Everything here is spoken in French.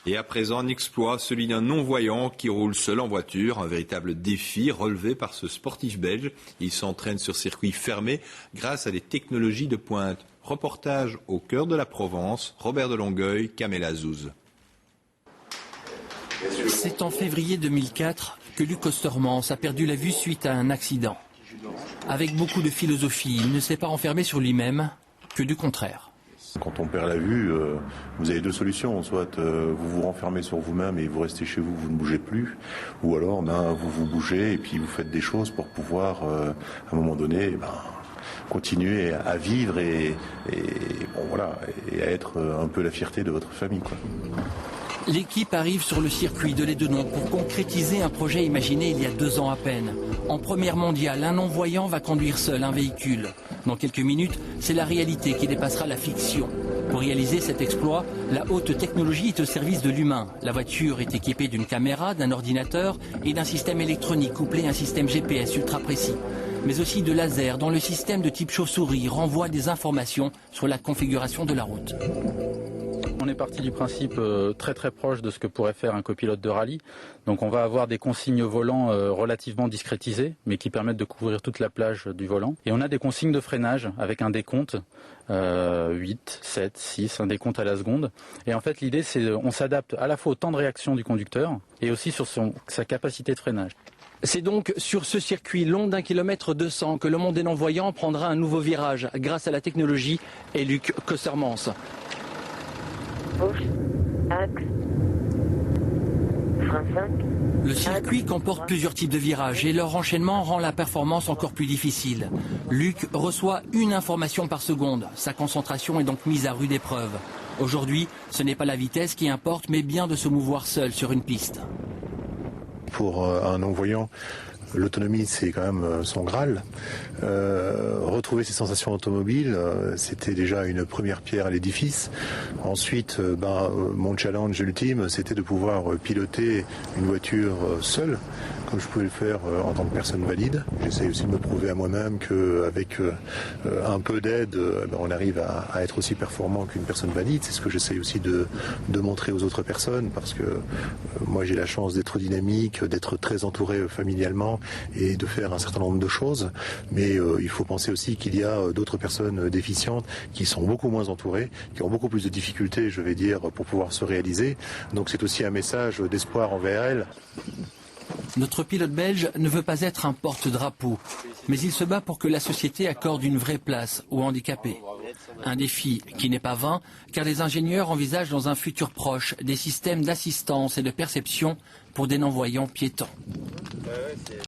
Et à présent, un exploit, celui d'un non-voyant qui roule seul en voiture. Un véritable défi relevé par ce sportif belge. Il s'entraîne sur circuit fermé grâce à des technologies de pointe. Reportage au cœur de la Provence. Robert de Longueuil, Kamel Zouz. C'est en février 2004 que Luc Ostermans a perdu la vue suite à un accident. Avec beaucoup de philosophie, il ne s'est pas renfermé sur lui-même, que du contraire. Quand on perd la vue, vous avez deux solutions. Soit vous vous renfermez sur vous-même et vous restez chez vous, vous ne bougez plus. Ou alors vous vous bougez et puis vous faites des choses pour pouvoir, à un moment donné, continuer à vivre et à être un peu la fierté de votre famille, quoi. L'équipe arrive sur le circuit de l'Édenon pour concrétiser un projet imaginé il y a 2 ans à peine. En première mondiale, un non-voyant va conduire seul un véhicule. Dans quelques minutes, c'est la réalité qui dépassera la fiction. Pour réaliser cet exploit, la haute technologie est au service de l'humain. La voiture est équipée d'une caméra, d'un ordinateur et d'un système électronique couplé à un système GPS ultra précis. Mais aussi de lasers dont le système de type chauve-souris renvoie des informations sur la configuration de la route. On est parti du principe très proche de ce que pourrait faire un copilote de rallye. Donc on va avoir des consignes volant relativement discrétisées, mais qui permettent de couvrir toute la plage du volant. Et on a des consignes de freinage avec un décompte, 8, 7, 6, un décompte à la seconde. Et en fait l'idée c'est qu'on s'adapte à la fois au temps de réaction du conducteur et aussi sur sa capacité de freinage. C'est donc sur ce circuit long d'1,2 km que le monde des non-voyants prendra un nouveau virage grâce à la technologie et Luc Ostermans. Axe. Frein 5. Le circuit comporte plusieurs types de virages et leur enchaînement rend la performance encore plus difficile. Luc reçoit une information par seconde. Sa concentration est donc mise à rude épreuve. Aujourd'hui, ce n'est pas la vitesse qui importe, mais bien de se mouvoir seul sur une piste. Pour un non-voyant, l'autonomie, c'est quand même son Graal. Retrouver ses sensations automobiles, c'était déjà une première pierre à l'édifice. Ensuite, mon challenge ultime, c'était de pouvoir piloter une voiture seule, comme je pouvais le faire en tant que personne valide. J'essaie aussi de me prouver à moi-même qu'avec un peu d'aide, on arrive à être aussi performant qu'une personne valide. C'est ce que j'essaie aussi de montrer aux autres personnes, parce que moi j'ai la chance d'être dynamique, d'être très entouré familialement et de faire un certain nombre de choses, mais il faut penser aussi qu'il y a d'autres personnes déficientes qui sont beaucoup moins entourées, qui ont beaucoup plus de difficultés, je vais dire, pour pouvoir se réaliser. Donc c'est aussi un message d'espoir envers elles. Notre pilote belge ne veut pas être un porte-drapeau, mais il se bat pour que la société accorde une vraie place aux handicapés. Un défi qui n'est pas vain, car les ingénieurs envisagent dans un futur proche des systèmes d'assistance et de perception pour des non-voyants piétons.